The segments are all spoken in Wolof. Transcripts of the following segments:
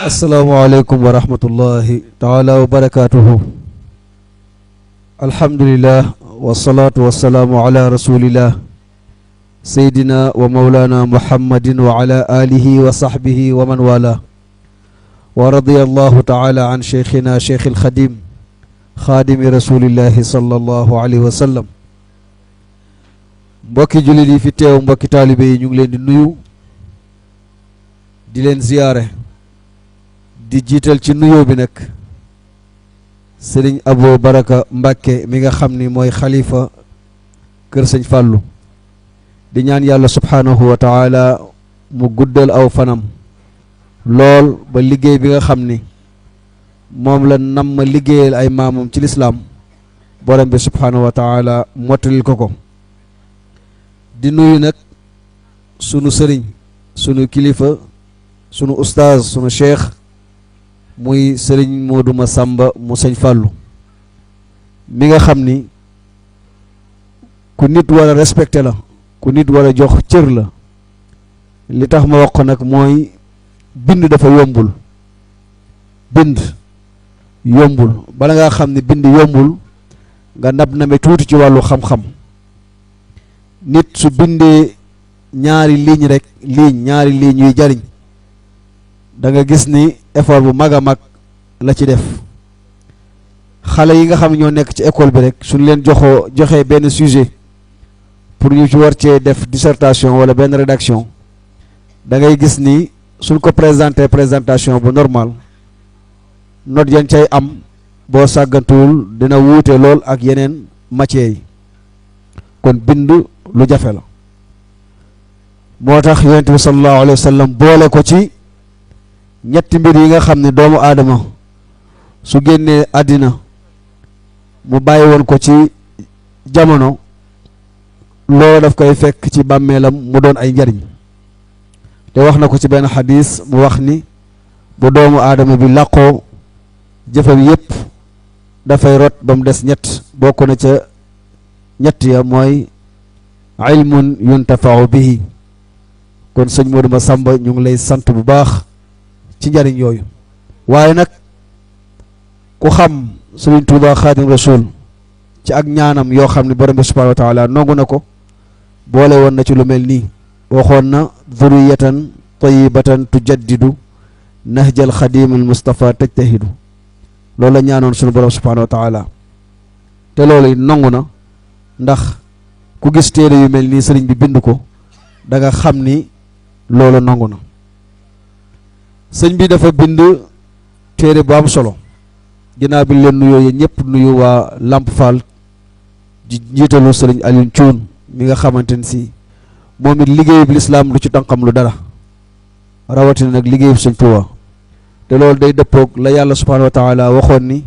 السلام عليكم ورحمة الله تعالى وبركاته. الحمد لله والصلاة والسلام على رسول الله سيدنا ومولانا محمد وعلى آله وصحبه ومن والاه. ورضي الله تعالى عن شيخنا شيخ الخديم خادم رسول الله صلى الله عليه وسلم. mbokki jullit yi fi teew, mbokki taalibe yi, ñu ngi leen di nuyu di leen ziyaare, di jiital ci nuyoo bi nag sëriñ Abo Baraka Mbàkke mi nga xam ni mooy xalifa kër sëñ Fàllu, di ñaan yàlla subhaanahu wa taala mu guddal aw fanam lool ba liggéey bi nga xam ni moom la nam ma liggéeyal ay maamam ci lislaam borom bi subhaanahu wa taala mottalil ko ko. di nuyu nag sunu sëriñ, sunu kilifa, sunu ustaaz, sunu cheikh muy sëriñ Moodu Masamba mu sëñ Fàllu mi nga xam ni ku nit war a respecté la, ku nit war a jox cër la. li tax ma wax ko nag mooy bind dafa yombul, bind yombul. bala ngaa xam ne bind yombul nga nab name tuuti ci wàllu xam-xam. nit su bindee ñaari ligne rek, ñaari ligne yuy jariñ, da nga gis ni effort bu mag a mag la ci def. xale yi nga xam ñoo nekk ci école bi rek suñ leen joxee benn sujet pour ñu ci war cee def dissertation wala benn rédaction, da ngay gis ni suñ ko présentation bu normal, note yan cay am boo sàggantuwul dina wuute lool ak yeneen matières yi. kon bind lu jafe la. moo tax yonent bi sallallahu alayhi wa sallam boole ko ci ñetti mbir yi nga xam ne doomu aadama su génnee àddina mu bàyyi woon ko ci jamono, loolu daf koy fekk ci bàmmeelam mu doon ay njariñ. te wax na ko ci benn xadis, mu wax ni bu doomu aadama bi làqoo jëfam yépp dafay rot ba mu des ñett. bokk na ca ñett ya mooy ilmun yuntafau bihi. kon sëñ Moodu Masamba ñu ngi lay sant bu baax ci njariñ yooyu. waaye nag ku xam Sëriñ Tuubaa Xaadim Rasuul ci ak ñaanam yoo xam ne borom bi subhaanahu wa taala nangu na ko, boole woon na ci lu mel nii. waxoon na zurriyatan tayyibatan tujaddidu nahjal xadimil Mustafa tajtahidu. loolu la ñaanoon sunu borom subhaanahu wa taala, te loolu it nangu na. ndax ku gis téere yu mel nii sëriñ bi bind ko da nga xam ni loolu nangu na. sëñ bi dafa bind téere bu am solo. ginnaaw bi leen nuyoo yéen ñëpp nuyu waa Lamp Fall di jiitalu sëriñ Alioune Thioune mi nga xamante ni si moom it liggéeyub lislaam lu ci tànqam lu dara, rawatina nag liggéeyub sëñ Tuubaa. te loolu day dëppoog la yàlla subhaanahu wa taala waxoon ni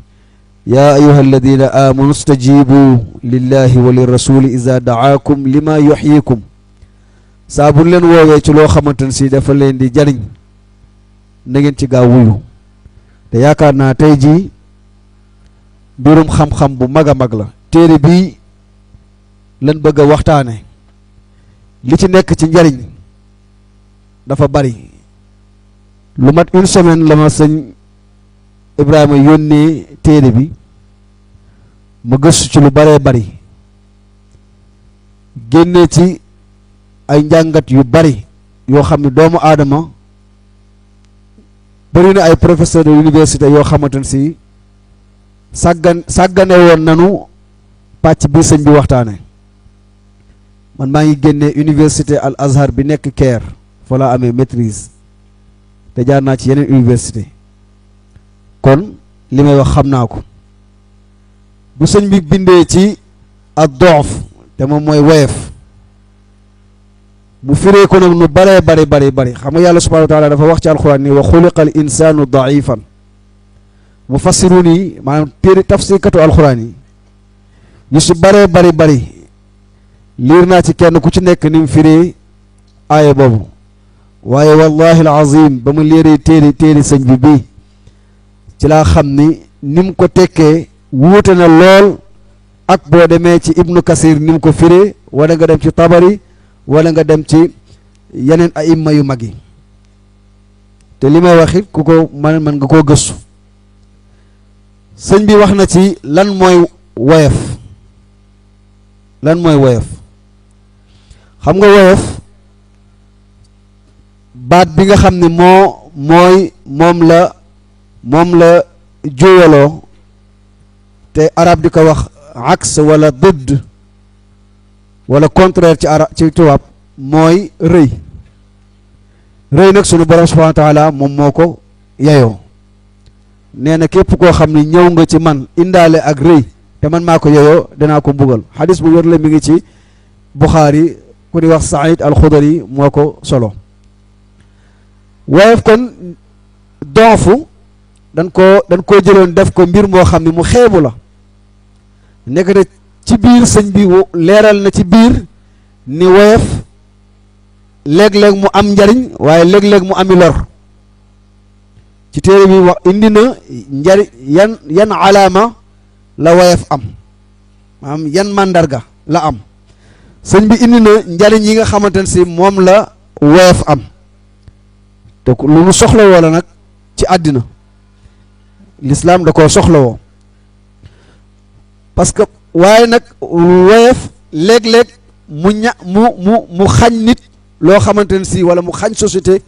yaa ayuha alladina amanu stajibu lillahi wa lirrasuli iza daakum lima yuxyikum. saa bu leen woowee ci loo xamante ne si dafa leen di jariñ na ngeen ci gaaw wuyu. te yaakaar naa tey jii mbirum xam-xam bu mag a mag la. téere bii lan bëgg a waxtaane li ci nekk ci njariñ dafa bari. lu mat une semaine la ma sëñ Ibrahima yónnee téere bi ma gëstu ci lu baree bari, génne ci ay njàngat yu bari yoo xam ne doomu aadama bari na ay professeur de université yoo xamante ne si sàggane woon nanu pàcc bi sëñ bi waxtaane. man maa ngi génne université Al Azhar bi nekk Caire, fa laa amee maîtrise, te jaar naa ci yeneen université. kon li may wax xam naa ko. bu sëñ bi bindee ci ad-du'f te moom mooy woyef, mu firee ko nag nu baree bari. xam nga yàlla subhanahu wa taala dafa wax ci alquran ni wa xuliqa al insanu daifan. mufassirun yi maanaam téere tafsirkatu alquran yi ñu si baree bari liir naa ci kenn ku ci nekk ni mu firee aaya boobu. waaye wallahi alazim ba ma léeree téere sëñ bi ci laa xam ni mu ko tekkee wuute na lool ak boo demee ci ibnu kasir ni mu ko firee wala nga dem ci tabari wala nga dem ci yeneen aimma yu mag yi te li may wax it ku ko mën nga koo gëstu sëñ bi wax na ci lan mooy woyof lan mooy woyof xam nga woyof baat bi nga xam ne moom la jóyaloo te arab di ko wax aks wala didd wala contraire ci tubaab mooy rëy nag sunu borom subhanahu wa taala moom moo ko yeyoo nee na képp koo xam ne ñëw nga ci man indaale ak rëy te man maa ko yeyoo danaa ko mbugal xadis bu wér la mi ngi ci Buxaari ku di wax Saïd al-Xudri moo ko solo woyof kon donfu dañ koo jëloon def ko mbir moo xam ne mu xeebu la nekk ci biir sëñ bi leeral na ci biir ni woyof léeg-léeg mu am njariñ waaye léeg-léeg mu ami lor ci téere bi wax indi na njariñ yan alaama la woyof am maanaam yan màndarga la am sëñ bi indi na njariñ yi nga xamante ne si moom la woyof am te lu mu soxla woo la nag ci àddina lislaam da koo soxlawoo parce que waaye nag woyof léeg-léeg mu xañ nit loo xamante ne si wala mu xañ société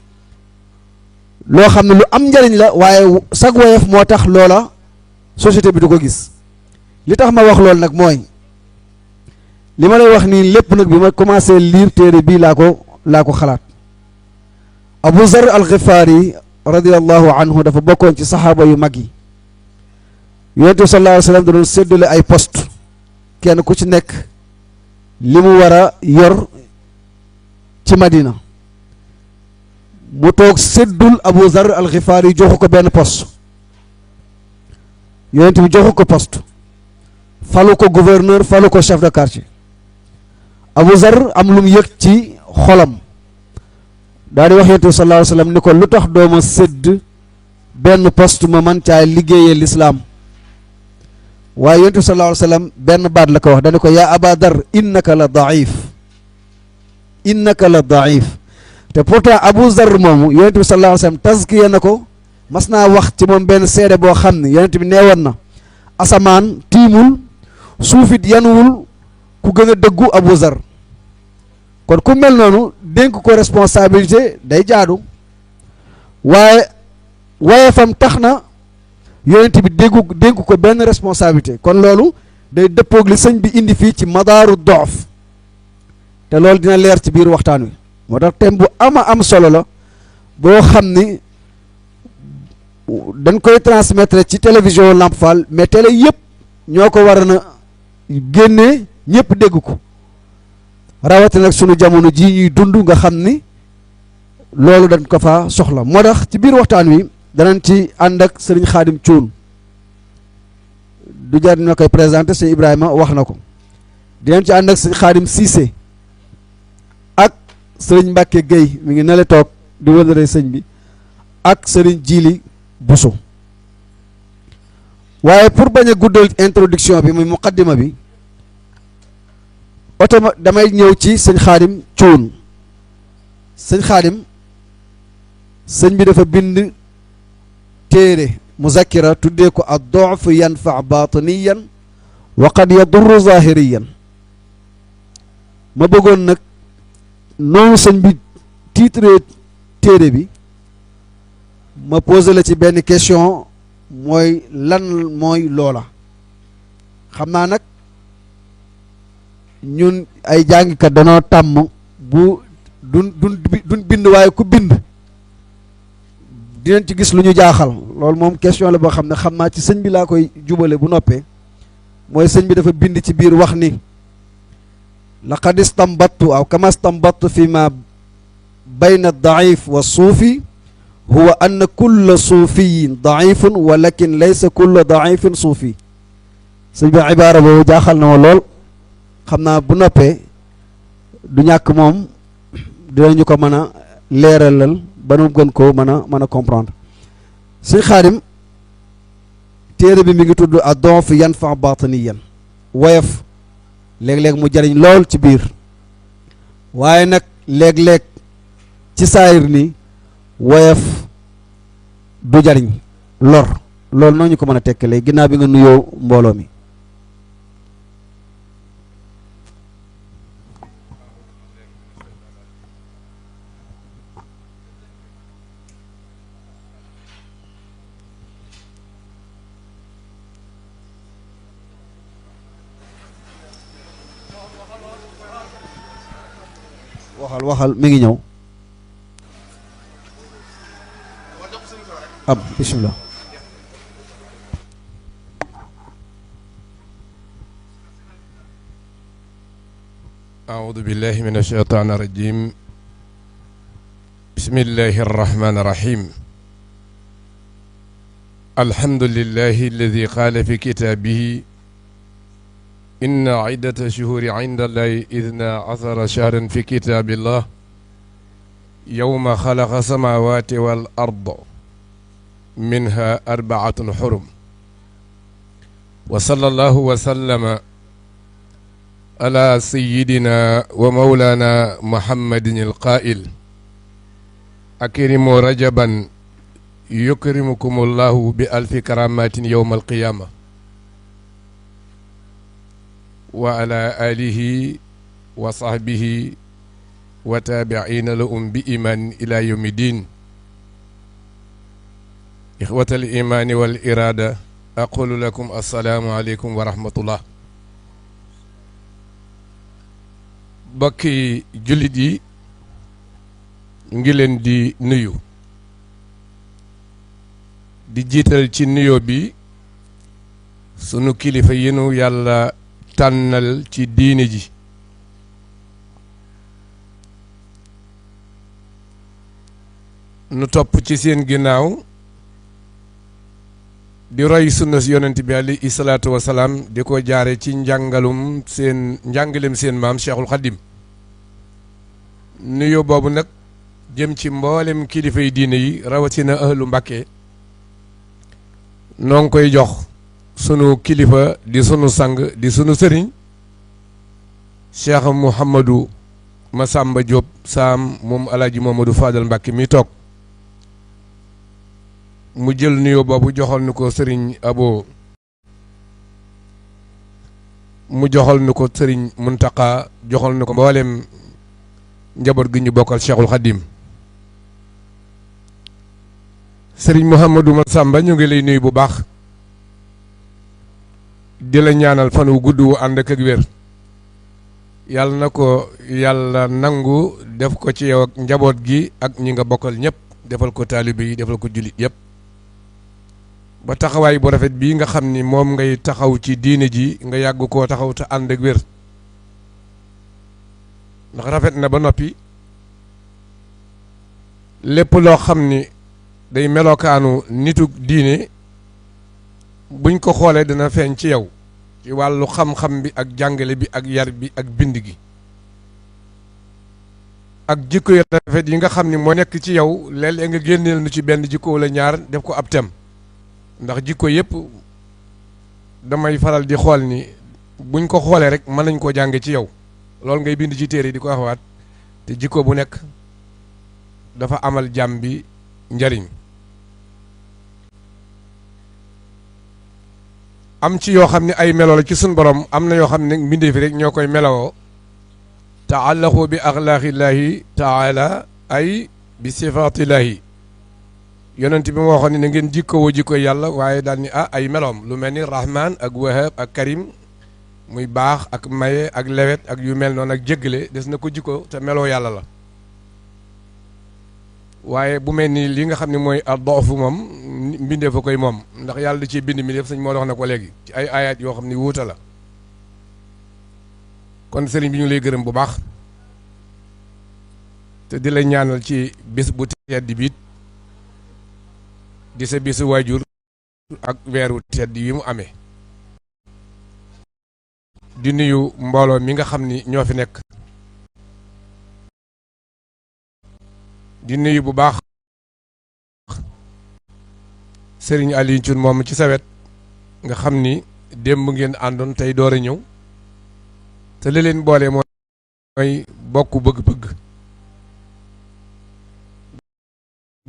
loo xam ne lu am njariñ la waaye sag woyof moo tax loola société bi du ko gis li tax ma wax loolu nag mooy li ma lay wax nii lépp nag bi ma commencé lire téere bii laa ko xalaat Abu Zar al-Ghifari radiyallahu anhu dafa bokkoon ci saxaaba yu mag yi yonent bi sallallahu alayhi wa sallam da doon séddale ay poste kenn ku ci nekk li mu war a yor ci Madina mu toog séddul Abu Zar al-Ghifari joxu ko benn poste yonent bi joxu ko poste falu ko gouverneur falu ko chef de quartier Abu Zar am lu mu yëg ci xolam daal di wax yonent bi sallallahu alayhi wa sallam ni ko lu tax dooma sédd benn poste ma man caay liggéeyee lislaam waaye yonent bi sallallahu alayhi wa sallam benn baat la ko wax dañu ko yaa Aba Dar innaka la daif te pourtant Abu Zar moomu yonent bi sallallahu alayhi wa sallam tazkiya na ko mas naa wax ci moom benn seede boo xam ne yonent bi neewoon na asamaan tiimul suufit yanuwul ku gën a dëggu Abu Zar kon ku mel noonu dénk ko responsabilité day jaadu waaye woyofam tax na yonent bi dénk ko benn responsabilité kon loolu day dëppoog li sëñ bi indi fii ci madaaru doof te loolu dina leer ci biir waxtaan wi moo tax thème bu am solo la boo xam ni dañ koy transmettre ci télévision Lamp Fall mais télé yëpp ñoo ko war na génnee ñëpp dégg ko rawatina nag sunu jamono ji ñuy dund nga xam ni loolu dañ ko fa soxla moo tax ci biir waxtaan wi danañ ci ànd ak sëriñ Xaadim Cuun du jar na koy présenté sëñ Ibrahima wax na ko dinañ ci ànd ak sëñ Xaadim Siise ak sëriñ Mbàkke Gueye mi ngi nale toog di wëlëre sëñ bi ak sëriñ Jili Buso waaye pour bañ a guddal introduction bi muy muqaddima bi damay ñëw ci sëñ Xaadim Cuun sëñ Xaadim sëñ bi dafa bind téere muzakkira tuddee ko ad-du'f yanfa batiniyan wa qad yadurru zahiriyan ma bëggoon nag noonu sëñ bi titre téere bi ma posé la ci benn question mooy lan mooy loola xam naa nag ñun ay jàngkat danoo tàmm bu duñ bind waaye ku bind dinañ ci gis lu ñu jaaxal loolu moom question la boo xam ne xam naa ci sëñ bi laa koy jubale bu noppee mooy sëñ bi dafa bind ci biir wax ni laqad istambattu aw kama istambattu fi ma bayna daif wa suufi huwa anna kulla suufiyin daifun walakin laysa kulla daifin suufi sëñ bi ibaara boobu jaaxal na ma lool xam naa bu noppee du ñàkk moom dinañu ko mën a leeralal ba nu gën koo mën a comprendre sëñ Xaadim téere bi mi ngi tudd ad-du'f yanfa batiniyan woyof léeg-léeg mu jariñ lool ci biir waaye nag léeg-léeg ci saayir ni woyof du jariñ lor loolu noo ñu ko mën a tekkalee ginnaaw bi nga nuyoo mbooloo mi. waxal mi ngi ñëw am bismillah. أعوذ بالله من الشيطان الرجيم بسم الله الرحمن الرحيم الحمد لله الذي قال في كتابه إن عدة شهور عند الله إثنا عشر شهرا في كتاب الله يوم خلق السماوات والأرض منها أربعة حرم وصلى الله وسلم على سيدنا ومولانا محمد القائل أكرموا رجبا يكرمكم الله بألف كرامات يوم القيامة وعلى آله وصحبه وتابعين لهم بإيمان إلى يوم الدين. إخوة الإيمان والإرادة أقول لكم السلام عليكم ورحمة الله. bokki jullit yi ngi leen di nuyu di jiital ci nuyoo bi sunu kilifa yi nu yàlla tànnal ci diine ji nu topp ci seen ginnaaw di roy sunna si yonent bi alayhi salaatu wasalaam di ko jaare ci njàngalem seen maam Cheikhul Khadim nuyoo boobu nag jëm ci mboolem kilifa yi diine yi rawatina ahlu Mbàkke noo ngi koy jox sunu kilifa di sunu sang di sunu sëriñ Cheikh Mouhamadou Massamba Diop Sam moom Alaaji Mamadou Fadal Mbàkke mi toog mu jël nuyoo boobu joxal nu ko sëriñ Abo mu joxal nu ko sëriñ Muntaqa joxal nu ko mboolem njaboot gi ñu bokkal Cheikhul Khadim sëriñ Mouhamadou Massamba ñu ngi lay nuyu bu baax di la ñaanal fan wu gudd wu ànd ak wér yàlla na ko yàlla nangu def ko ci yow ak njaboot gi ak ñi nga bokkal ñëpp defal ko taalibe yi defal ko jullit yëpp ba taxawaay bu rafet bii nga xam ni moom ngay taxaw ci diine ji nga yàgg koo taxaw te ànd ak wér ndax rafet na ba noppi lépp loo xam ni day melokaanu nitu diine buñ ko xoolee dana feeñ ci yow ci wàllu xam-xam bi ak jàngale bi ak yar bi ak bind gi ak jikko yu rafet yi nga xam ni moo nekk ci yow léeg-léeg nga génneel nu ci benn jikko wala ñaar def ko ab tem ndax jikko yëpp damay faral di xool ni buñ ko xoolee rek mën nañ koo jànge ci yow loolu ngay bind ci téere di ko waxaat te jikko bu nekk dafa amal jàmm bi njariñ am ci yoo xam ne ay melo la ci sun borom am na yoo xam ne mbindeefi rek ñoo koy melowoo taallaqu bi axlaaqillahi taala ay bi sifaatillahi yonent bi moo waxoon ni na ngeen jikkowoo jikko yàlla waaye daal ni ay meloom lu mel ni rahman ak wahab ak karim muy baax ak maye ak lewet ak yu mel noonu ak jéggale des na ko jikko te meloo yàlla la waaye bu mel ni li nga xam ne mooy ad-da'fu moom mbindee fa koy moom ndax yàlla da ciy bind mi def sëñ moo wax na ko léegi ci ay ayat yoo xam ne wuuta la kon sëriñ bi ñu lay gërëm bu baax te di la ñaanal ci bis bu tedd biit di sa bisu waajur ak weeru tedd yi mu amee di nuyu mbooloo mi nga xam ni ñoo fi nekk di nuyu bu baax sëriñ Aliou Thioune moom ci sawet nga xam ni démb ngeen àndoon tey door a ñëw te li leen boole mooy bokk bëgg-bëgg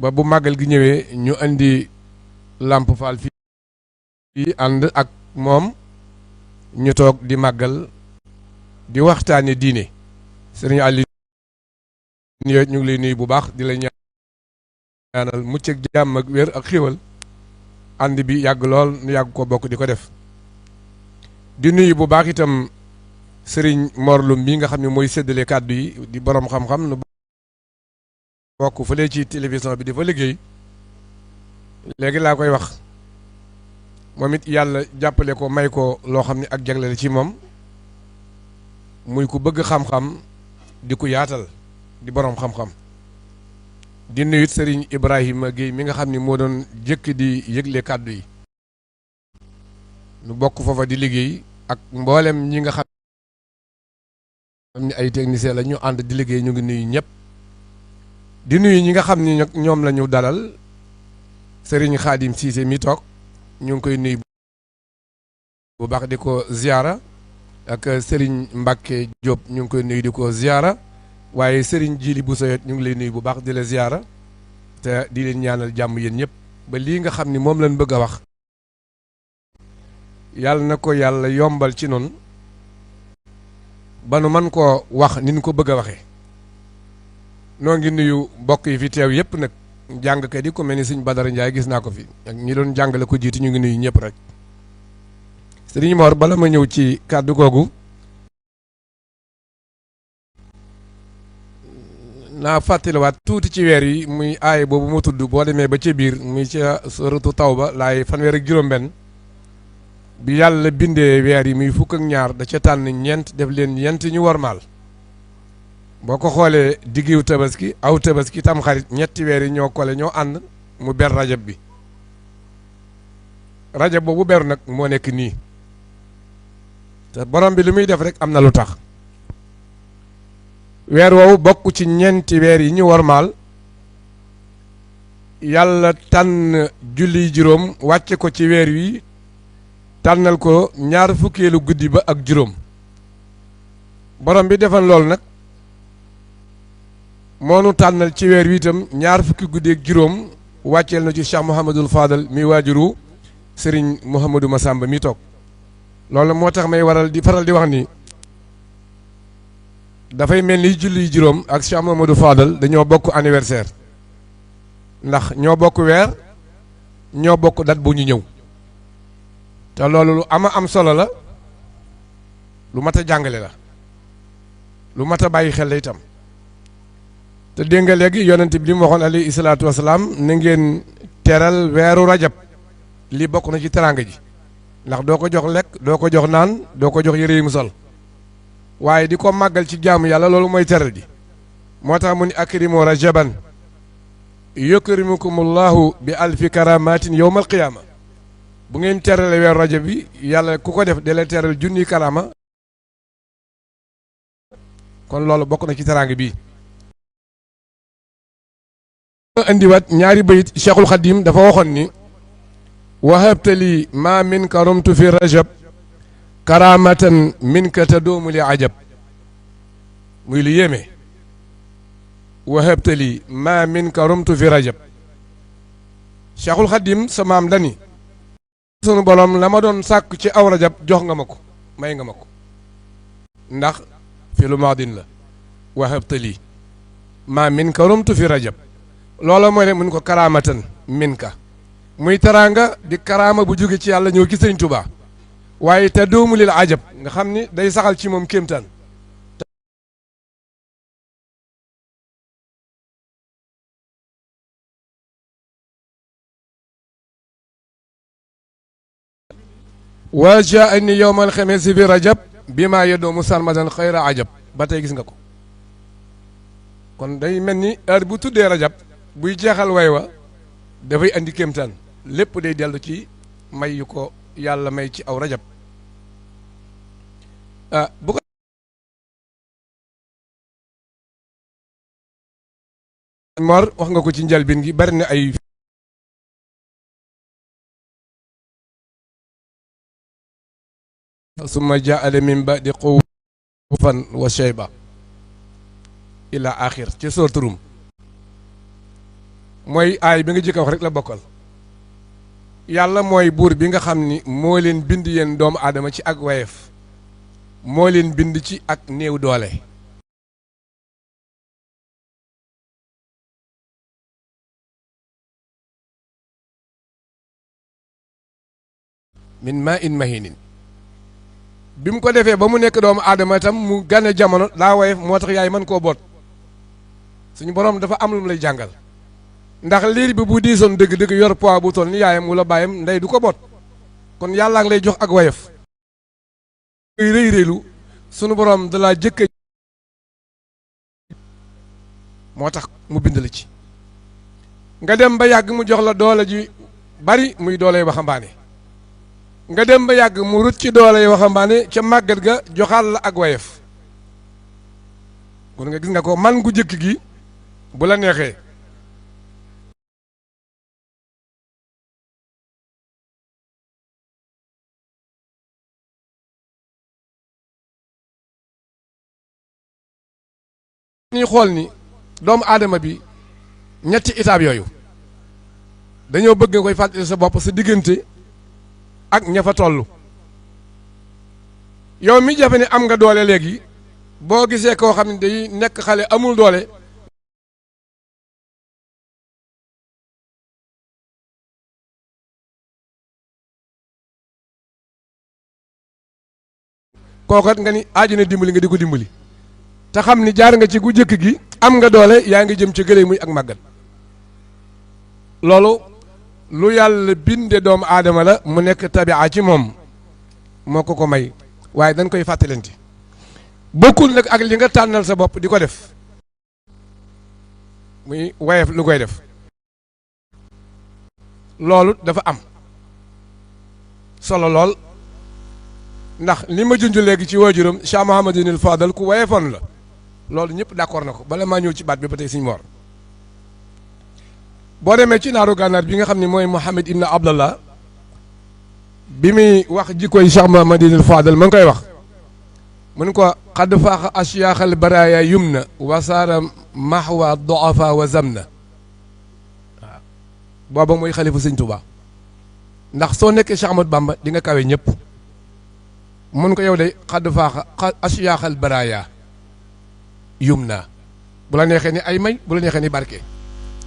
ba bu màggal gi ñëwee ñu indi Lamp Fall fii ànd ak moom ñu toog di màggal di waxtaane diine sëriñ Aliou ñu ngi lay nuyu bu baax di la ñaanal mucc ak jàmm ak wér ak xiwal ànd bi yàgg lool nu yàgg ko bokk di ko def di nuyu bu baax itam sëriñ Morlum bi nga xam ne mooy séddale kàddu yi di borom xam-xam nu bokk fële ci télévision bi di fa liggéey léegi laa koy wax moom it yàlla jàppale ko may ko loo xam ne ak jagleel ci moom muy ku bëgg xam-xam di ku yaatal di borom xam-xam di nuyut sëriñ Ibrahima Guèye mi nga xam ni moo doon jëkk di yëgle kàddu yi nu bokk foofa di liggéey ak mboolem ñi nga xam ni ay technicien la ñu ànd di liggéey ñu ngi nuyu ñëpp di nuyu ñi nga xam ni ñoom la ñu dalal sëriñ Xaadim Siise mi toog ñu ngi koy nuyu bu baax di ko ziyaara ak sëriñ Mbàkke Diop ñu ngi koy nuyu di ko ziyaara waaye sëriñ Jili bu soyet ñu ngi lay nuyu bu baax di la ziyaara te di leen ñaanal jàmm yéen ñëpp ba lii nga xam ni moom lañ bëgg a wax yàlla na ko yàlla yombal ci noonu ba nu man koo wax ni ñu ko bëgg a waxee noo ngi nuyu mbokk yi fi teew yëpp nag jàngkat yi ku mel ni sëñ Badara Ndiaye gis naa ko fi ak ñi doon jàngale ko jiitu ñu ngi nuyu ñëpp rek sëriñ Mor bala ma ñëw ci kàddu googu naa fàttaliwaat tuuti ci weer yi muy aay boobu ma tudd boo demee ba ca biir muy ca suratu Tawba laay fanweer ak juróom-benn bi yàlla bindee weer yi muy fukk ak ñaar da ca tànn ñeent def leen ñeent ñu wormaal boo ko xoolee diggiw tabaski aw tabaski tam xarit ñetti weer yi ñoo kole ñoo ànd mu ber rajab bi rajab boobu ber nag moo nekk nii te borom bi li muy def rek am na lu tax weer woowu bokk ci ñeenti weer yi ñu wormaal yàlla tànn julli juróom wàcce ko ci weer wi tànnal ko ñaar fukkeelu guddi ba ak juróom borom bi defal lool nag moonu tànnal ci weer wi itam ñaar fukki guddi ak juróom wàcceel na ci Cheikh Mouhamadul Fadal mi waajuru Serigne Mouhamadou Massamba mi toog loolu moo tax may faral di wax ni dafay mel ni julli juróom ak Cheikh Mouhamadou Fadal dañoo bokk anniversaire ndax ñoo bokk weer ñoo bokk date bu ñu ñëw te loolu lu am solo la lu mat a jàngale la lu mat a bàyyi xel la itam te dégg nga léegi yonent bi li mu waxoon alayhi salaatu wasalaam na ngeen teral weeru rajab li bokk na ci teraanga ji ndax doo ko jox lekk doo ko jox naan doo ko jox yére yi mu sol waaye di ko màggal ci jaamu yàlla loolu mooy teral ji moo tax mu ni akrimu rajaban yukrimukumullahu bi alfi karamatin yawmal qiyaama bu ngeen terale weeru rajab bi yàlla ku ko def da leen teral junni karama kon loolu bokk na ci teraanga bi indiwaat ñaari bayit Cheikhul Khadim dafa waxoon ni wahabtali ma min karumtu fi rajab karamatan min ka tadoomu li ajab muy lu yéeme wahabtali ma min karumtu fi rajab Cheikhul Khadim sa maam dani sunu borom la ma doon sàkk ci aw rajab jox nga ma ko may nga ma ko ndax fi lu maadin la wahabtali ma min karumtu fi rajab loola mooy ne mun ko karaamatan min ka muy teraanga di karaama bu jóge ci yàlla ñëw ci Sëriñ Tuubaa waaye te doomu lil ajab nga xam ni day saxal ci moom kéemtaan wa jaani yowmal xamisi bi rajab bi maa yedoomu sarmadan xayra ajab ba tey gis nga ko kon day mel ni heure bu tuddee rajab buy jeexal way wa dafay andi kéemtaan lépp day dellu ci may yu ko yàlla may ci aw rajab bu ko Mor wax nga ko ci njëlbéen gi bari na ay summa jaala min ba'di quwwatan wa shayba ila axir ci sourate Rum mooy aay bi nga jëkk a wax rek la bokkal. yàlla mooy buur bi nga xam ni moo leen bind yéen doomu aadama ci ak wayef moo leen bind ci ak néew doole. min maa in mahinin bi mu ko defee ba mu nekk doomu aadama itam mu gane jamono daa wayef moo tax yaay mën koo boot suñu boroom dafa am lu mu lay jàngal ndax liir bi bu diisoon dëgg-dëgg yor poids bu toll ni yaayam wala baayam ndey du ko boot kon yàllaa ngi lay jox ak wayef rëy rëylu sunu boroom da laa jëkk moo tax mu bind la ci nga dem ba yàgg mu jox la doole ji bari muy doole waxambaane nga dem ba yàgg mu rut ci doole yi waxambaane ca màggat ga joxaal la ak wayef kon nga gis nga ko man gu jëkk gi bu la neexee ñuy xool ni doomu aadama bi ñetti étape yooyu dañoo bëgg nga koy fàttali sa bopp sa diggante ak ña fa toll yow mi jafe ne am nga doole léegi boo gisee koo xam ne day nekk xale amul doole kookat nga ni aaju na dimbali nga di ko dimbali te xam ni jaar nga ci gu jëkk gi am nga doole yaa ngi jëm ci gële muy ak màggat loolu lu yàlla binde doomu aadama la mu nekk tabia ci moom moo ko ko may waaye dañ koy fàttalante bokkul nag ak li nga tànnal sa bopp di ko def muy wayef lu koy def loolu dafa am solo lool ndax li ma junj léegi ci waajuram Cheikh Mouhamadinil Fadal ku wayefoon la loolu ñëpp d'accord na ko bala maa ñëw ci baat bi ba tey Sëñ Mor boo demee ci naaru gànnaar bi nga xam ne mooy Mouhamed Ibn Abdallah bi muy wax jikkoy Cheikh Mouhamadinil Fadal ma ngi koy wax mun ko xadd faaxa asiyaaxal baraaya yumna wasaara mahwa doafa wa zamna waaw booba mooy xalifa Sëñ Tuubaa ndax soo nekkee Cheikh Ahmadou Bamba di nga kawe ñëpp mun ko yow de xadd faaxa asiyaaxal baraaya yumna bu la neexee ni ay may bu la neexee ni barke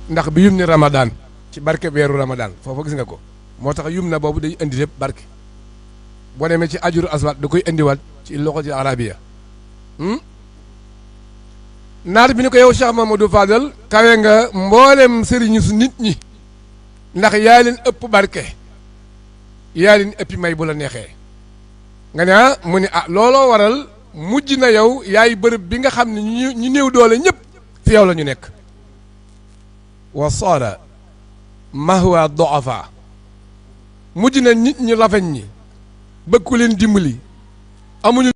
ndax bi yum ni Ramadan ci barke weeru Ramadan foofa gis nga ko moo tax yum na boobu day indi lépp barke boo demee ci ajuru aswat da koy indiwaat ci loxo ci arabiya naar bi ni ko yow Cheikh Mamadou Fadal kawe nga mboolem sëriñu su nit ñi ndax yaa leen ëpp barke yaa leen ëppi may bu la neexee nga ne mu ni looloo waral mujj na yow yaay bërëb bi nga xam ne ñu néew doole ñëpp fi yow la ñu nekk wa saara mahwa doafa mujj na nit ñu lafañ ñi bëgg ku leen dimbali amuñu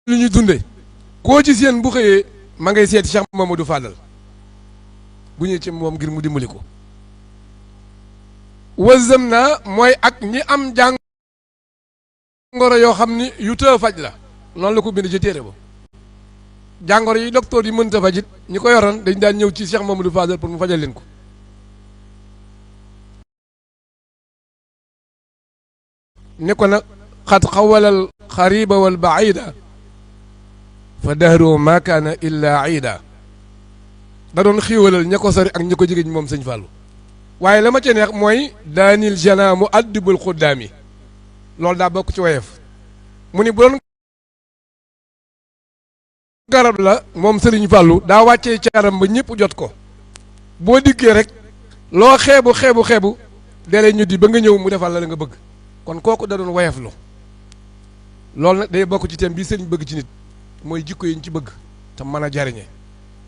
lu ñu dunde koo ci seen bu xëyee ma ngay seeti Cheikh Mamadou Fadal bu ñëwee ci moom ngir mu dimbali ko wëzëm na mooy ak ñi am jàngoro yoo xam ni yu të faj la noonu la ko bind ci téere ba jàngoro yi docteur yi mënta fajit ñi ko yoroon dañ daan ñëw ci Cheikh Mamadou Fadal pour mu fajal leen ko ni ko nag xat xawalal xariba wal baida fa dahru ma kaana illa iida da doon xiiwalal ña ko sori ak ña ko jege moom sëñ Fallou waaye la ma ca neex mooy daanil jana mu addibul xuddaami loolu daa bokk ci woyef mu ni bu doon garab la moom sëriñ Fallou daa wàccee caram ba ñëpp jot ko boo dikkee rek loo xeebu delee ñu di ba nga ñëw mu defal la nga bëgg kon kooku da doon woyef lu loolu nag day bokk ci thème bi sëriñ bëgg ci nit mooy jikko yi ñu ci bëgg te mën a jariñe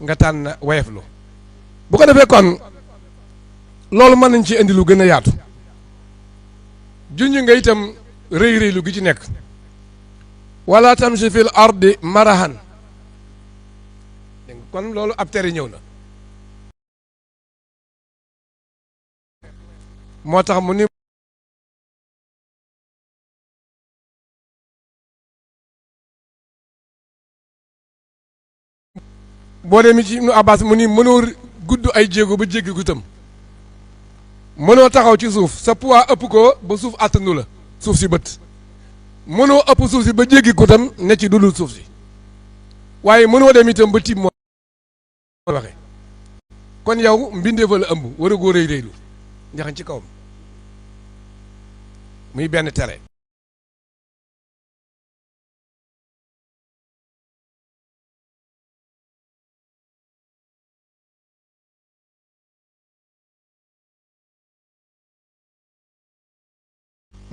nga tànn woyef lu bu ko defee kon loolu mën nañ ci indi lu gën a yaatu junj nga itam rëy lu gi ci nekk wala tamshi fil ardi marahan kon loolu ab tere ñëw na moo tax mu ni boo demee ci Ibnu Abbas mu ni mënoo gudd ay jéego ba jéggi ko itam mënoo taxaw ci suuf sa poids ëpp ko ba suuf àttanu la suuf si bët mënoo ëpp suuf si ba jéggi ko itam ne ci dudul suuf si waaye mënoo dem itam ba tiim moo waxe kon yow mbindeefa la ëmb war a góor rëy rëylu njaxañ ci kawam muy benn tere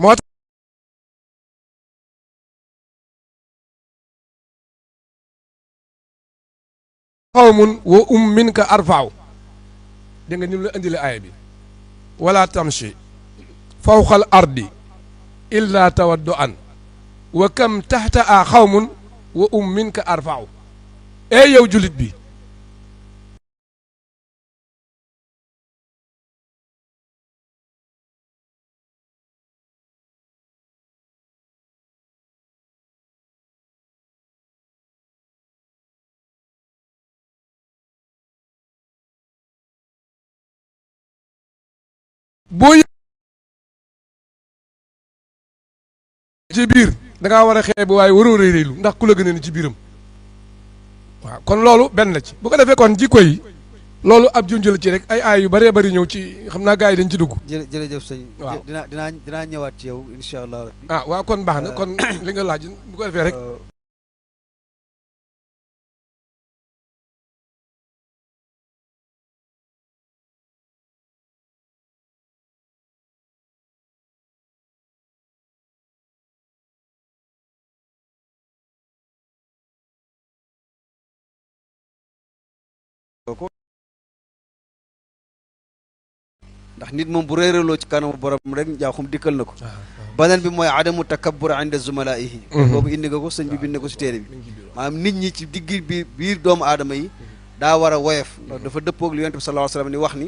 moo tax qawmun wa minka arfaaw dégg nga ni mu la indile aaya bi wala tamshi fawqal ardi illa tawaddu an wa kam taxta a xawmun wa minka arfaaw yow julit bi boo ci biir da ngaa war a xeeb waaye waroo rëy rëylu ndax ku la gën a ni ci biiram waaw kon loolu benn la ci bu ko defee kon jikko yi loolu ab junj la ci rek ay aay yu bëree bëri ñëw ci xam naa gars yi dañ ci dugg. jërëjëf sëñ. waaw dinaa ñëwaat ci yow incha allah rabbi. waaw kon baax na kon li nga laaj bu ko defee rek. ndax nit moom bu réeraloo ci kanamu borom rek njaaxum dikkal na ko. beneen bi mooy adamu takabbur inda zumalaihi boobu indi nga ko sëñ bi bind ko ci téere bi maanaam nit ñi ci digg biir doomu aadama yi daa war a woyof ndax dafa dëppoog li yonent bi sallallahu alayhi wasallam ni wax ni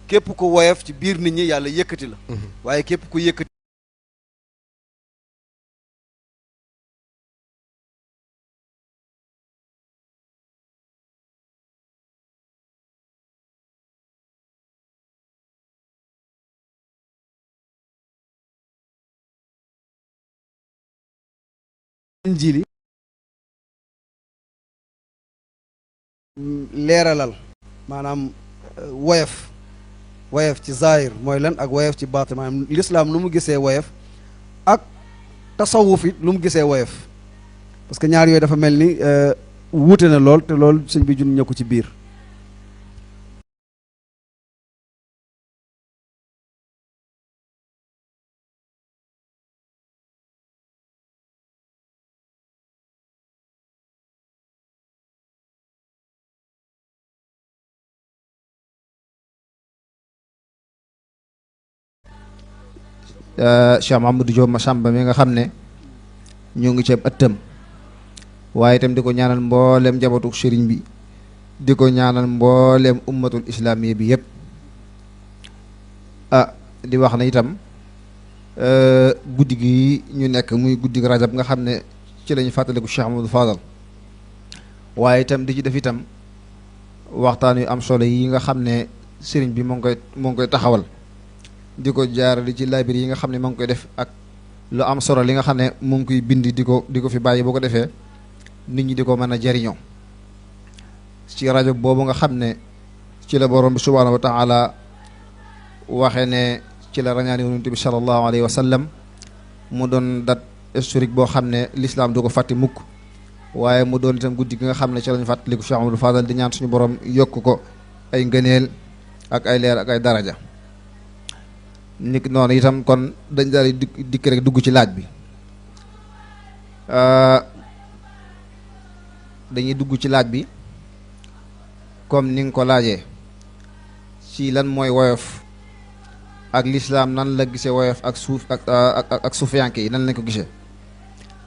képp ku woyof ci biir nit ñi yàlla yëkkati la waaye képp ku yëkkati injiili leeralal maanaam woyof ci zahir mooy lan ak woyof ci baatin maanaam lislaam lu mu gisee woyof ak tasawuf it lu mu gisee woyof parce que ñaar yooyu dafa mel ni wuute na lool te loolu sëñ bi jun ñëw ko ci biir Cheikh Mahamadou Diop Massamba mi nga xam ne ñoo ngi ceeb ëttam waaye itam di ko ñaanal mboolem njabootu sëriñ bi di ko ñaanal mboolem ummatul islaamiya bi yëpp di wax na itam guddi gi ñu nekk muy guddi rajab nga xam ne ci lañu fàttaliku Cheikh Amadou Fadal waaye itam di ci def itam waxtaan yu am solo yi nga xam ne sëriñ bi moo ngi koy taxawal di ko jaarale ci librairie yi nga xam ne moo ngi koy def ak lu am solo li nga xam ne mu ngi koy bind di ko fi bàyyi boo ko defee nit ñi di ko mën a jariñoo ci rajo boobu nga xam ne ci la borom bi subhaanahu wa taala waxee ne ci la rañaani yonent bi sallallahu alayhi wa sallam mu doon date historique boo xam ne l'islam du ko fàtte mukk waaye mu doon itam guddi gi nga xam ne ci lañu fàttaliku Cheikh Amadou Fadal di ñaan suñu borom yokk ko ay ngëneel ak ay leer ak ay daraja nit noonu itam kon dañ daal di dikk rek dugg ci laaj bi dañuy dugg ci laaj bi comme ni nga ko laajee ci lan mooy woyof ak lislaam nan la gisee woyof ak suuf ak suufiyanke yi nan lañ ko gisee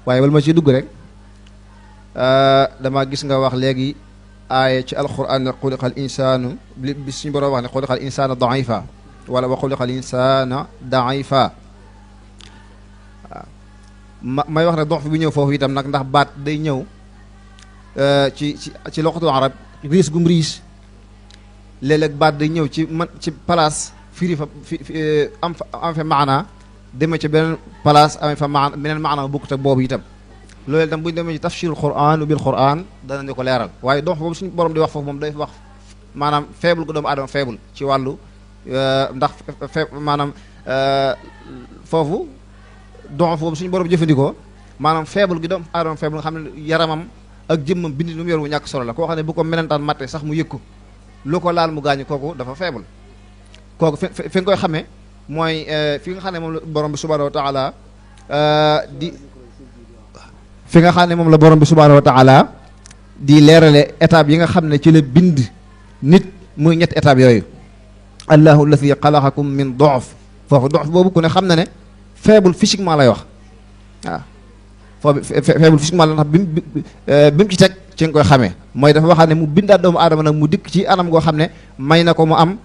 waaye bala ma ci dugg rek dama gis nga wax léegi aaye ci alquran ne xuliqal insaanu bi suñu borom wax ne xuliqal insaanu daifa wala wa xuliqal insaana daifa may wax ne dox fi bu ñëw foofu itam nag ndax baat day ñëw ci loxatu arab riis gum riis léeg-léeg baat day ñëw ci man ci place firi fa am fa maanaa demee ci beneen place amee fa maana beneen maanaa bokkut ak boobu itam loolu itam bu ñu demee ci tafsirul Qur'an bil Qur'an danañu ko leeral waaye donc boobu suñu borom di wax foofu moom day wax maanaam faible gu doomu aadama faible ci wàllu ndax maanaam foofu donc boobu suñu borom jëfandikoo maanaam faible gi doomu aadama faible nga xam ne yaramam ak jëmmam bindi lu mu yor bu ñàkk solo la koo xam ne bu ko melentaan matte sax mu yëg ko lu ko laal mu gaañu kooku dafa faible kooku fi nga koy xamee mooy fi nga xam ne moom la borom bi subhanahu wa taala fi nga xam ne moom la borom bi subhanahu wa taala di leerale étape yi nga xam ne ci la bind nit muy ñetti étape yooyu allahu alladi xalaqakum min dof foofu dof boobu ku ne xam na ne faible physiquement lay wax waaw foofu faible physiquement la ndax bi mu ci teg ci nga koy xamee mooy dafa waxaat ne mu bindaat doomu aadama nag mu dikk ci anam goo xam ne may na ko mu am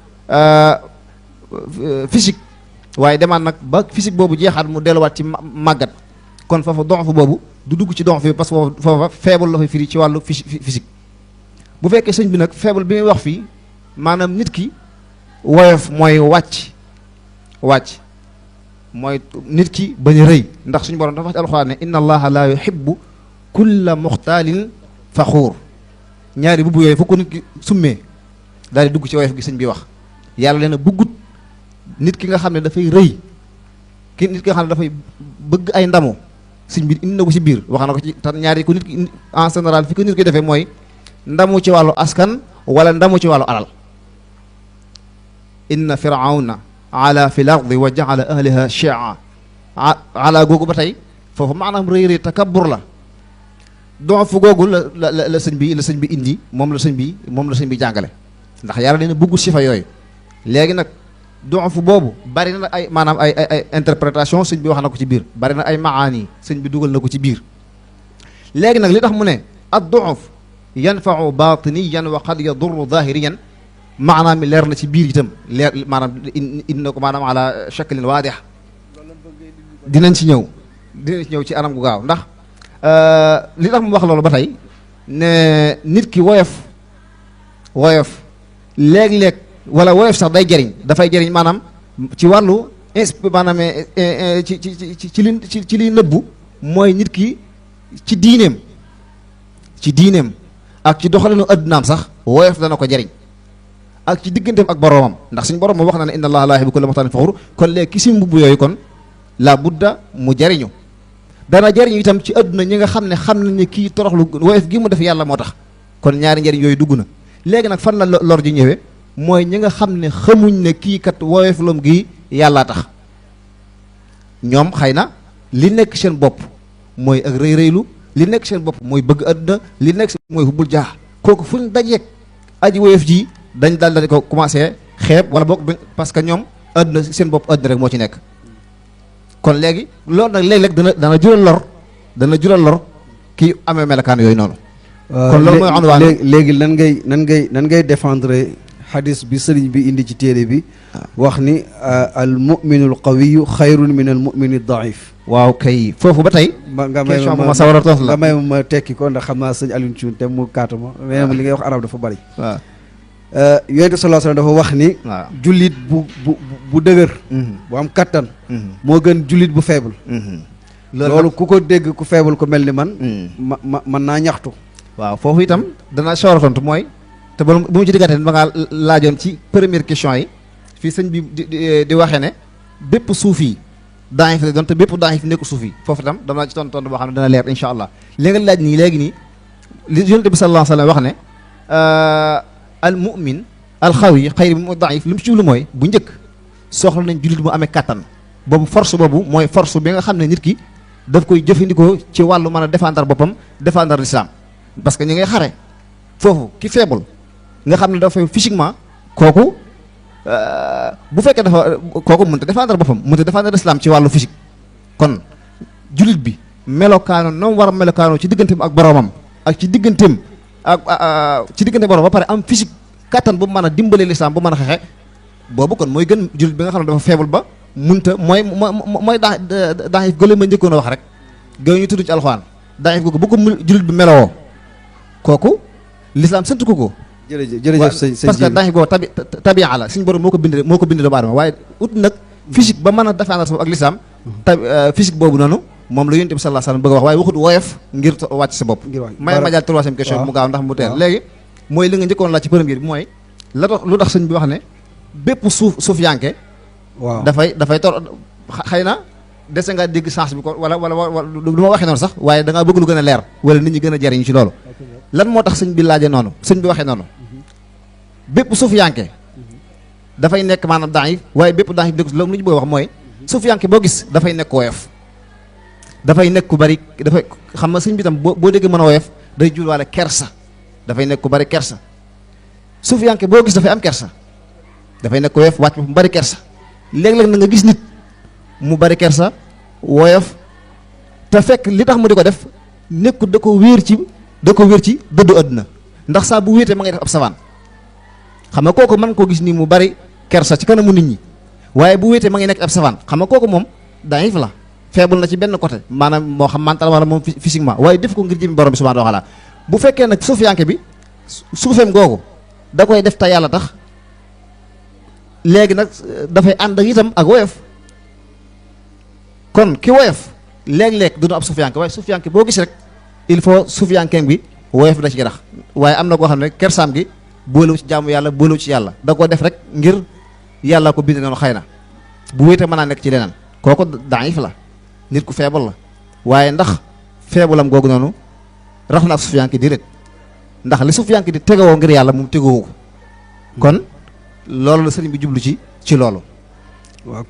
physique waaye demaat nag ba physique boobu jeexaat mu delluwaat ci màggat kon foofu dox boobu du dugg ci dox fi parce que foofa faible la fay firi ci wàllu physique bu fekkee sëñ bi nag faible bi muy wax fii maanaam nit ki woyof mooy wàcc mooy nit ki bañ a rëy ndax suñu borom dafa wax ci alxuraan ne inna allaha la yuhibbu kulla muxtaalin faxuur ñaari bubb yooyu foo ko nit ki summee daal di dugg ci woyof gi sëñ bi wax yàlla leen a buggut nit ki nga xam ne dafay rëy nit ki nga xam ne dafay bëgg ay ndamu sëñ bi indi na ko ci biir wax na ko ci tan ñaari ko nit ki en général fi ko nit ki defee mooy ndamu ci wàllu askan wala ndamu ci wàllu alal inna firawna ala fi l ardi wa jaala ahliha chia ala googu ba tey foofu maanaam rëy takabbur la donc fu googu la sëñ bi indi moom la sëñ bi jàngale ndax yàlla dina bëggu sifa yooyu léegi nag donc fu boobu bari na ay maanaam ay interprétation sëñ bi wax na ko ci biir bari na ay maani sëñ bi dugal na ko ci biir léegi nag li tax mu ne ad du'uf yanfa'u batiniyan wa qad yadurru zahiriyan maanaam mi leer na ci biir itam leer maanaam indi na ko maanaam ala shaklin waadih dinañ ci ñëw ci anam gu gaaw ndax li tax mu wax loolu ba tey ne nit ki woyof léeg-léeg wala woyof sax day jëriñ dafay jëriñ maanaam ci wàllu maanaam ci liy nëbbu mooy nit ki ci diineem ak ci doxalinu addunaam sax woyof dana ko jëriñ ak ci digganteem ak boroomam ndax suñu boroom moom wax na ne inna allaha laa yuhibbu kulla muxtaalin faxuur kon léegi ki si mbubb yooyu kon la budda mu jariñu dana jariñu itam ci adduna ñi nga xam ne xam nañ ne kii toroxlu woyof gi mu def yàlla moo tax kon ñaari njariñ yooyu dugg na léegi nag fan la lor ji ñëwee mooy ñi nga xam ne xamuñ ne kii kat woyoflam gi yàllaa tax ñoom xëy na li nekk seen bopp mooy ak rëy-rëylu li nekk seen bopp mooy bëgg adduna li nekk seen mooy hubbul jaax kooku fuñ dajeek aji woyof ji dañ daal di ko commencé xeeb wala boog parce que ñoom adduna seen bopp adduna rek moo ci nekk kon léegi loolu nag léeg-léeg dana jural lor kii amee melakaan yooyu noonu kon loolu mooy unwaan léegi nan ngay défendre xadis bi sëriñ bi indi ci téere bi wax ni al muminul qawiyu xayrun min al mumini daif waaw kay foofu ba tey nga may ma sawar a tos la nga may ma tekki ko ndax xam naa sëñ Alioune Thioune te mu kaatu ma mais li ngay wax arab dafa bari waaw yonent sallallahu alayhi wasallam dafa wax ni jullit bu dëgër bu am kattan moo gën jullit bu faible loolu ku ko dégg ku faible ku mel ni man man naa ñaxtu waaw foofu itam danaa sawar a tontu mooy te bu mu ci diggante ba nga laajoon ci première question yi fii sëñ bi di waxee ne bépp suuf yi daif la doon te bépp daif nekku suuf yi foofu itam dama ci tontu boo xam ne dana leer insha allah li nga laaj nii léegi nii li yonent bi sallallahu alayhi wasallam wax ne al mu'min al xawi xayri mu daif li mu ci jublu mooy bu njëkk soxla nañ jullit mu amee kattan boobu force boobu mooy force bi nga xam ne nit ki daf koy jëfandikoo ci wàllu mën a défendre boppam défendre l'islam parce que ñi ngay xare foofu ki faible nga xam ne dafa physiquement kooku bu fekkee dafa kooku mënut a défendre boppam mënut a défendre l'islam ci wàllu physique kon jullit bi melokaano noonu war a melokaano ci digganteem ak boroomam ak ci digganteem ci diggante boroom ba pare am physique kattan bu mën a dimbalee l'islam bu mën a xeexe boobu kon mooy gën jullit bi nga xam ne dafa faible ba munta mooy daxif gële ma njëkkoon a wax rek gën ñu tudd ci alxuraan daxif googu bu ko jullit bi melowoo kooku l'islam sant ko jërëjëf sëñ parce que daxi boobu tabi'a la suñu borom moo ko bind doomu aadama waaye ut nag physique ba mën a défendre sa bopp ak lislaam physique boobu noonu moom la Yonent bi sallallahu alayhi wasallam bëgg a wax waaye waxut woyof ngir wàcc sa bopp may ma jàll troisième question bi mu gaaw ndax mu teel léegi mooy li nga njëkkoon laaj ci première bi mooy la tax lu tax sëñ bi wax ne bépp suuf yanke waaw dafay tor xëy na dese nga dégg sens bi ko wala lu ma waxee noonu sax waaye da ngaa bëgg lu gën a leer wala nit ñi gën a jariñu ci loolu lan moo tax sëñ bi laajee noonu sëñ bi waxee noonu bépp suuf yanke dafay nekk maanaam daif waaye bépp daif dëgg lu ñu bëgg a wax mooy suuf yanke boo gis dafay nekk woyof dafay nekk ku bari dafay xam nga sëñ bi tam boo déggee mën a woyof day jur wala kersa dafay nekk ku bari kersa suuf yanke boo gis dafay am kersa dafay nekk woyof wàcc mu bari kersa léeg-léeg na nga gis nit mu bari kersa woyof te fekk li tax mu di ko def nekkul da ko wéer ci dëddu àdduna ndax saa bu wéetee ma ngay def ab savaan xam nga kooku mën koo gis nii mu bari kersa ci kanamu nit ñi waaye bu wéetee ma ngi nekk ab savaan xam nga kooku moom daif la faible na ci benn côté maanaam moo xam mental wala moom physiquement waaye def ko ngir jëmi borom bi subhanahu wa ta'ala bu fekkee nag suufiyanke bi suufeem googu da koy def te yàlla tax léegi nag dafay ànd ak itam ak woyof kon ki woyof léeg-léeg du ab suufiyanke waaye suufiyanke boo gis rek il faut suufiyankeem bi woyof da ci rax waaye am na koo xam ne kersaam gi boolewu ci jaamu yàlla boolewu ci yàlla da ko def rek ngir yàlla ko bind noonu xëy na bu wéete mën naa nekk ci leneen kooku daif la nit ku faible la waaye ndax faible am googu noonu rax na ak suufiyanke di rek ndax li suufiyanke di tegewoo ngir yàlla moom tegewoo ko kon loolu la sëriñ bi jublu ci loolu waaw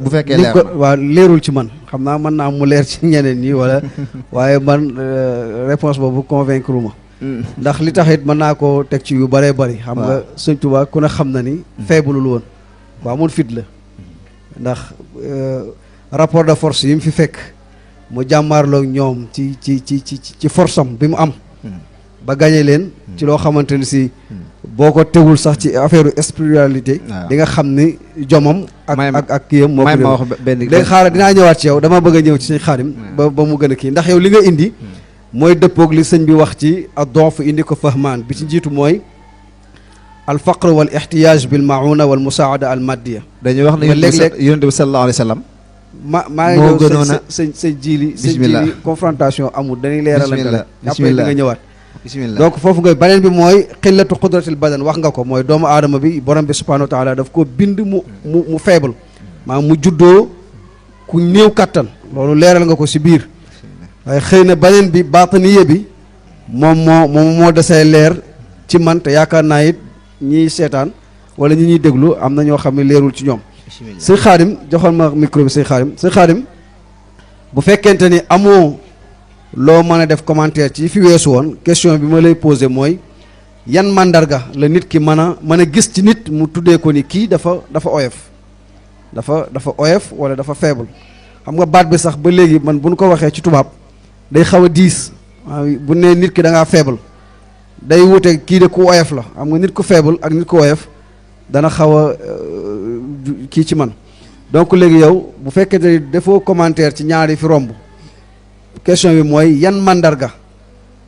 bu fekkee leer waaw leerul ci man xam naa mën naa mu leer ci ñeneen ñi wala waaye man réponse boobu convaincre ma ndax li tax it mën naa koo teg ci yu bëree bëri xam nga sëñ Tuubaa ku ne xam na ni faiblul woon waaw mun fit la ndax rapport de force yi mu fi fekk mu jàmmaarloog ñoom ci force am bi mu am ba gañe leen ci loo xamante ni si boo ko tegul sax ci affaire spiritualité di nga xam ni jomam ak kiyam moo ko wax léegi xaaral dinaa ñëwaat ci yow dama bëgg a ñëw ci sëñ Xaadim ba mu gën a kii ndax yow li nga indi mooy dëppoog li sëñ bi wax ci ad-da'f indi ko fahmaan bi ci njiitu mooy al faqr wal ihtiyaaj bil mauna wal musaada al maddiya dañuy wax ne léeg-léeg yonent bi sallallahu alayhi wa sallam maa ngi ñëw sëñ jiili confrontation amul dañuy leeralante la après di nga ñëwaat bismillah donc foofu nga beneen bi mooy xillatu qudratil badan wax nga ko mooy doomu aadama bi borom bi subhanahu wa taala daf ko bind mu faible maanaam mu juddoo ku néew kattan loolu leeral nga ko si biir waaye xëy na beneen bi baataniye bi moom moo desee leer ci man te yaakaar naa it ñiy seetaan wala ñi ñuy déglu am na ñoo xam ne leerul ci ñoom sëñ Xaadim joxal ma micro bi sëñ Xaadim bu fekkente ni amoo loo mën a def commentaire ci fi weesu woon question bi ma lay posé mooy yan mandarga la nit ki mën a gis ci nit mu tuddee ko ni kii dafa oyof dafa oyof wala dafa faible xam nga baat bi sax ba léegi man bu ñu ko waxee ci tubaab day xaw a diis bu ne nit ki da ngaa faible day wute kii de ku oyof la xam nga nit ku faible ak nit ku oyof dana xaw a kii ci man donc léegi yow bu fekkee ne defoo commentaire ci ñaari fi romb question bi mooy yan mandarga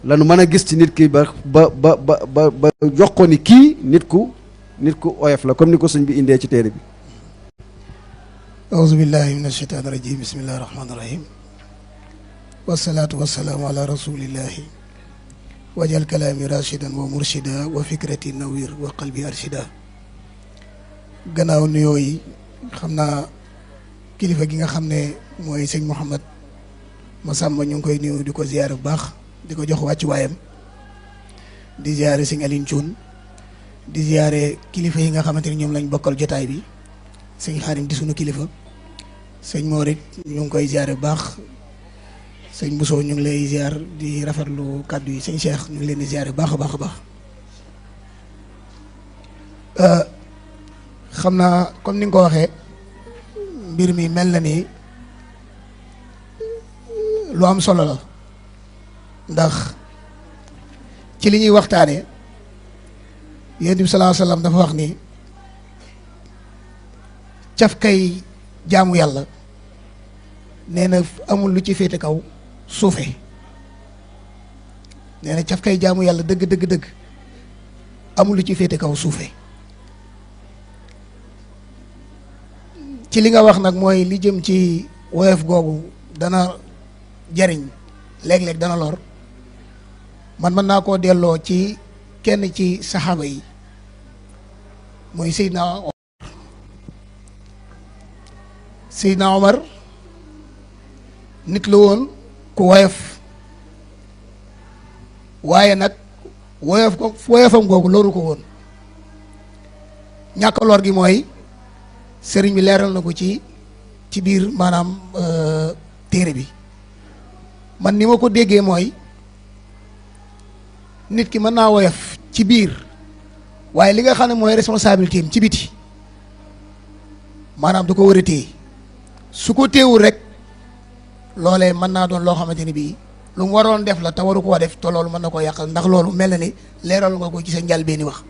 la nu mën a gis ci nit ki ba jox ko ni kii nit ku oyof la comme ni ko sëñ bi indee ci téere bi auzu billahi min asheytaani rajim bismillahi rahmaani rahim wasalaatu wasalaamu ala rasulillahi wajal kalaami rashidan wa murshida wa fikrati nawir wa qalbi arshida gannaaw nuyoo yi xam naa kilifa gi nga xam ne mooy sëñ Mouhamad Massamba ñu ngi koy nuyu di ko ziyaare bu baax di ko jox wàccu waayam di ziyaare sëñ Aline Thioune di ziyaare kilifa yi nga xamante ni ñoom lañ bokkal jotaay bi sëñ Xaadim di sunu kilifa sëñ Morit ñu ngi koy ziyaare bu baax sëñ Bousso ñu ngi lay ziyaar di rafetlu kàddu yi sëñ Cheikh ñu ngi leen di ziyaare bu baax a baax a baax xam naa comme ni nga ko waxee mbir mi mel na ni lu am solo la ndax ci li ñuy waxtaanee Yonent bi sallallahu alayhi wa sallam dafa wax ni caf kay jaamu yàlla nee na amul lu ci féete kaw suufe nee na caf kay jaamu yàlla dëgg amul lu ci féete kaw suufe ci li nga wax nag mooy li jëm ci woyof googu dana jariñ léeg-léeg dana lor man mën naa koo delloo ci kenn ci saxaaba yi mooy Seydina Omar nit la woon ku woyof waaye nag woyofam googu loru ko woon ñàkk lor gi mooy sëriñ bi leeral na ko ci biir maanaam téere bi man ni ma ko déggee mooy nit ki mën naa woyof ci biir waaye li nga xam ne mooy responsabilité am ci biti maanaam du ko war a téye su ko téewul rek loolee mën naa doon loo xamante ni bii lu mu waroon def la te waru koo def te loolu mën na koo yàqal ndax loolu mel na ni leeral nga ko ci sa njëlbéeni wax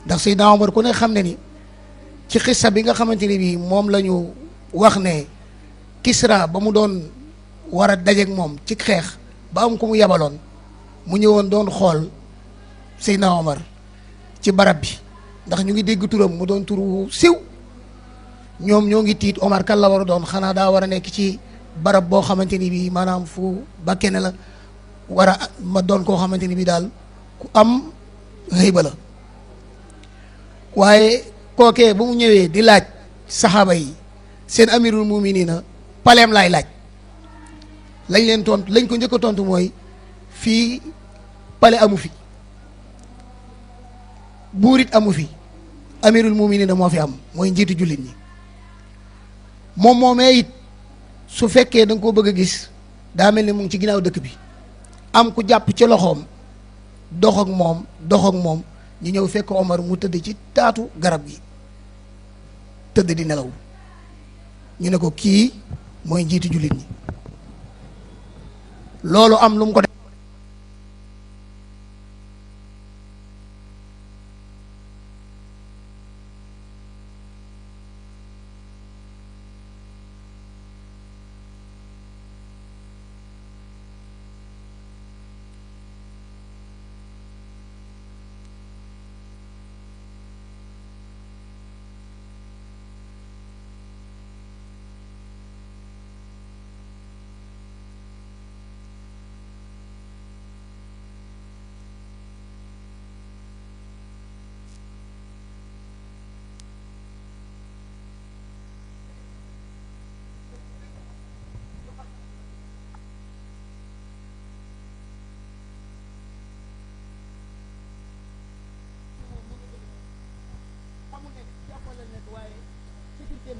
ndax Seydina Omar ku ne xam ne ni ci xissa bi nga xamante ni bii moom la ñu wax ne Kisra ba mu doon war a dajeek moom ci xeex ba am ko mu yabaloon mu ñëwoon doon xool Seydina Omar ci barab bi ndax ñu ngi dégg turam mu doon turu siw ñoom ñoo ngi tiit Omar kan la war a doon xanaa daa war a nekk ci barab boo xamante ni bii maanaam fu bakkene la war a ma doon koo xamante ni bii daal ku am xëyba la waaye kookee bu mu ñëwee di laaj saxaaba yi seen amirul muminina paleem laay laaj lañ leen tontu lañ ko njëkk a tontu mooy fii pale amu fi buurit amu fi amirul muminina moo fi am mooy njiitu jullit ñi moom moomee it su fekkee da nga ko bëgg a gis daa mel ni mu ngi ci ginnaaw dëkk bi am ku jàpp ci loxoom dox ak moom ñu ñëw fekk Omar mu tëdd ci taatu garab gi tëdd di nelaw ñu ne ko kii mooy njiitu jullit ñi loolu am lu mu ko def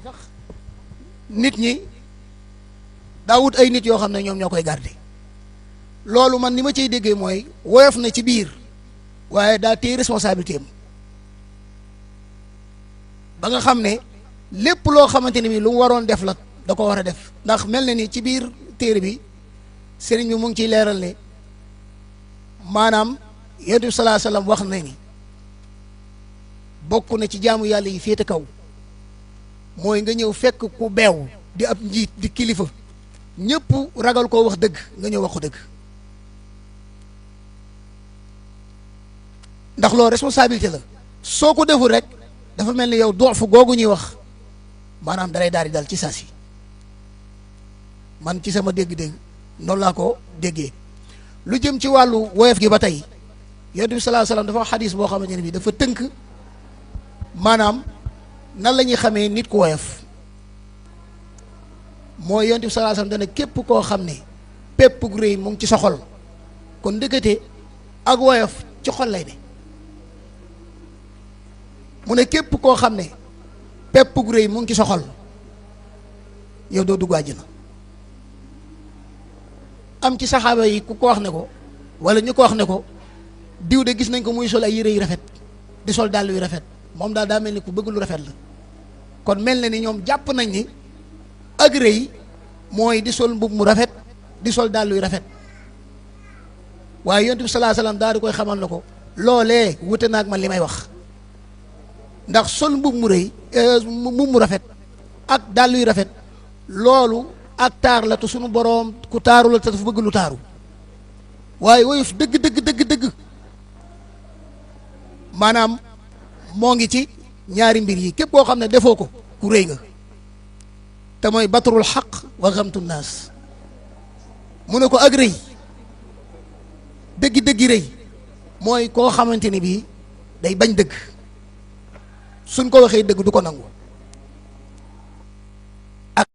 sax nit ñi daa wut ay nit yoo xam ne ñoom ñoo koy garder loolu man ni ma ciy déggee mooy woyof na ci biir waaye daa téye responsabilité am ba nga xam ne lépp loo xamante ne bi lu mu waroon def la da ko war a def ndax mel na ni ci biir téere bi sëriñ bi mu ngi ciy leeral ne maanaam yonent bi salaa sallam wax na ni bokk na ci jaamu yàlla yi féete kaw mooy nga ñëw fekk ku beew di ab njiit di kilifa ñëpp ragal koo wax dëgg nga ñëw wax ko dëgg ndax loolu responsabilité la soo ko deful rek dafa mel ni yow doof googu ñuy wax maanaam dalay daal di dal ci saasi man ci sama dégg-dégg noonu laa ko déggee lu jëm ci wàllu woyof gi ba tey yonent bi sallallahu alayhi wasallam dafa wax xadis boo xamante ne bi dafa tënk maanaam nan la ñuy xamee nit ku woyof mooy yonent bi sallallahu alayhi wasallam dana képp koo xam ne pépp gu rëy mu ngi ci sa xol kon ndëkkate ak woyof ci xol lay ne mu ne képp koo xam ne pépp gu rëy mu ngi ci sa xol yow doo dugg àjjana am ci saxaaba yi ku ko wax ne ko wala ñu ko wax ne ko diw de gis nañ ko muy sol ay yére yu rafet di sol dàll yu rafet moom daal daa mel ni ku bëgg lu rafet la kon mel na ni ñoom jàpp nañ ni ak rëy mooy di sol mbub mu rafet di sol dàll yu rafet waaye yonent bi sallallahu alayhi wasallam daal di koy xamal na ko loolee wute naag man li may wax ndax sol mbub mu rëy mbub mu rafet ak dàll yu rafet loolu ak taar la te sunu boroom ku taaru la te dafa bëgg lu taaru waaye woyof dëgg maanaam moo ngi ci ñaari mbir yi képp koo xam ne defoo ko ku rëy nga te mooy batrul xaq wa xamtu naas mu ne ko ak rëy dëggi rëy mooy koo xamante ni bii day bañ dëgg suñ ko waxee dëgg du ko nangu ak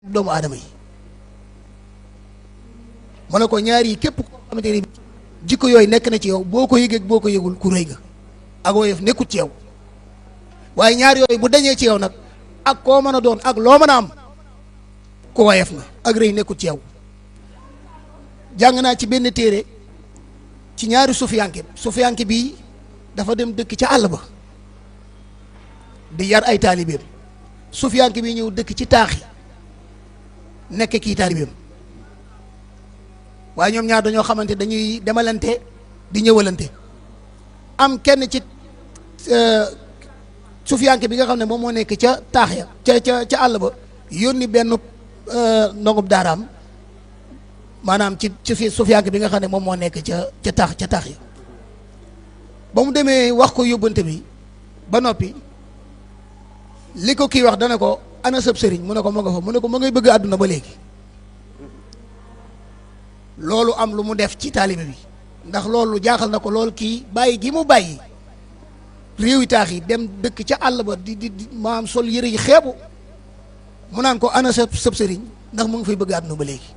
doomu aadama yi mu ne ko ñaar yi képp koo xamante ni jikko yooyu nekk na ci yow boo ko yëgee boo ko yëgul ku rëy nga ak woyof nekkut ci yow waaye ñaar yooyu bu dañee ci yow nag ak koo mën a doon ak loo mën a am ku woyof nga ak rëy nekkut ci yow jàng naa ci benn téere ci ñaari sufiyanke bii dafa dem dëkk ca àll ba di yar ay taalibeem sufiyanke bii ñëw dëkk ci taax yi nekk kii taalibeem waaye ñoom ñaar dañoo xamante dañuy demalante di ñëwalante am kenn ci sufiyanke bi nga xam ne moom moo nekk ca taax ya ca àll ba yónni benn ndongub daaraam maanaam ci sufiyanke bi nga xam ne moom moo nekk ca taax ya ba mu demee wax ko yóbbante bi ba noppi li ko kii wax dana ko ana sëb sëriñ mu ne ko ma nga fa mu ne ko ma ngay bëgg àdduna ba léegi loolu am lu mu def ci taalibe bi ndax loolu jaaxal na ko loolu kii bàyyi gi mu bàyyi réewi taax yi dem dëkk ca àll ba di maam sol yëre yi xeebu mu naan ko ana sëb sëriñ ndax mu ngi fay bëgg àdduna ba léegi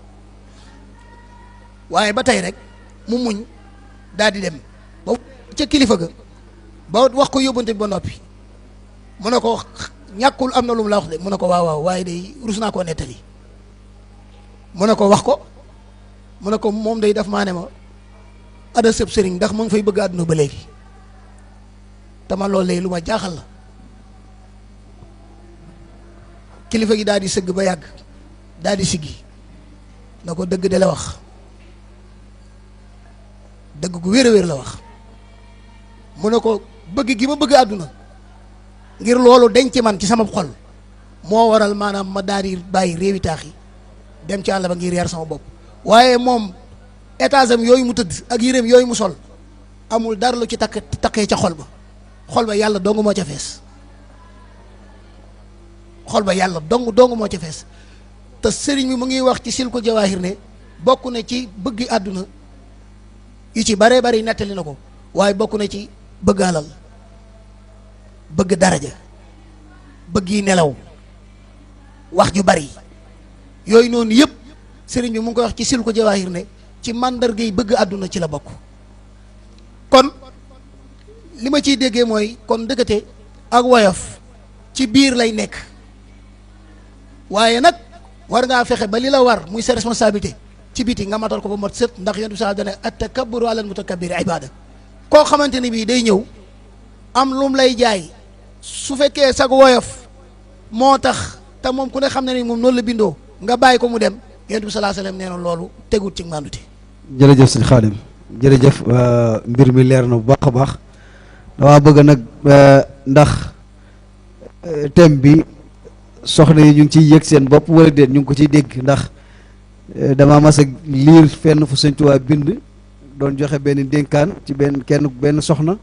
waaye ba tey rek mu muñ daal di dem ba ca kilifa ga ba wax ko yóbbante bi ba noppi mu ne ko ñàkkul am na lu mu la wax de mu ne ko waaw waaye day rus naa koo nettali mu ne ko wax ko mu ne ko moom day def maa ne ma ada sëb sëriñ ndax mu ngi fay bëgg àdduna ba léegi te man loolu lay lu ma jaaxal la kilifa gi daal di sëgg ba yàgg daal di siggi na ko dëgg de la wax dëgg gu wér a wér la wax mu ne ko bëgg gi ma bëgg àdduna ngir loolu denc man ci sama xol moo waral maanaam ma daal di bàyyi réewi taax yi dem ci àll ba ngir yar sama bopp waaye moom étage am yooyu mu tëdd ak yéreem yooyu mu sol amul dara lu ci takkee ca xol ba yàlla dong moo ca fees xol ba yàlla dong moo ca fees te sëriñ bi mu ngi wax ci silkul jawaahir ne bokk na ci bëgg àdduna yu ci bare bari nettali na ko waaye bokk na ci bëgg alal bëgg daraja bëgg yi nelaw wax ju bari yooyu noonu yëpp sëriñ bi mu ngi koy wax ci silkul jawaahir ne ci màndarga yi bëgg àdduna ci la bokk kon li ma ciy déggee mooy kon dëggate ak woyof ci biir lay nekk waaye nag war ngaa fexe ba li la war muy sa responsabilité ci biti nga matal ko ba mot sët ndax yonent bi sax dane at-takabburu alal mutakabbiri ibada koo xamante ni bii day ñëw am lum lay jaay su fekkee sag woyof moo tax te moom ku ne xam ne ni moom noonu la bindoo nga bàyyi ko mu dem yonent bi sallallahu alayhi wasallam nee na loolu tegut ci mandute. jërëjëf sëñ Xaadim jërëjëf mbir mi leer na bu baax a baax dama bëgg nag ndax thème bi soxna yi ñu ngi ciy yëg seen bopp wala déet ñu ngi ko ciy dégg ndax dama mas a liir fenn fu Sëñ Tuubaa bind doon joxe benn dénkaan ci benn soxna